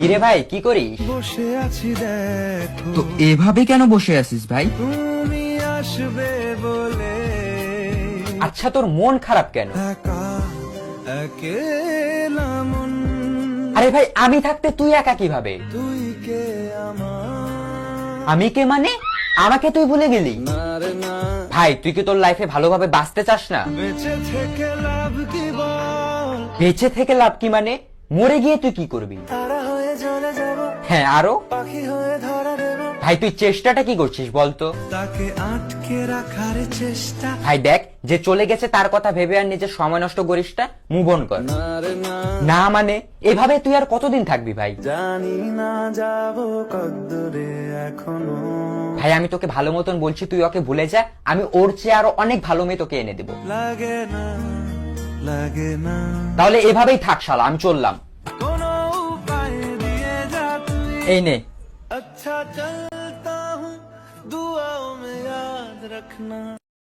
কিরে ভাই কি করিস? বসে আছি দেখো তো এভাবে কেন বসে আছিস ভাই? তুমি আসবে বলে আচ্ছা তোর মন খারাপ কেন? একা একেলা মন আরে ভাই আমি থাকতে তুই একা কিভাবে? তুই কে আমার আমি কে মানে? আমাকে তুই ভুলে গেলি? না রে না ভাই তুই কি তোর লাইফে ভালোভাবে বাঁচতে চাস না? বেঁচে থেকে লাভ কি বল বেঁচে থেকে লাভ কি মানে? মরে গিয়ে তুই কি করবি? তারা হয়ে চলে যাব হ্যাঁ আরো? পাখি হয়ে ধরা দেব ভাই তুই চেষ্টাটা কি করছিস বলতো? তাকে আটকে রাখার চেষ্টা ভাই দেখ যে চলে গেছে তার কথা ভেবে আর নিজের সময় নষ্ট করিস না, মুভ অন কর। না রে না না মানে এভাবে তুই আর কতদিন থাকবি ভাই? জানি না যাব কদ্দুরে এখনো ভাই আমি তোকে ভালো মতন বলছি তুই ওকে ভুলে যা, আমি ওর চেয়ে আরো অনেক ভালো মেয়ে তোকে এনে দেবো। লাগে না লাগে না তাহলে এভাবেই থাক শালা, আমি চললাম। কোনো উপায় দিয়ে যা তুই এই নে। अच्छा चलता हूँ दुआओं में याद रखना।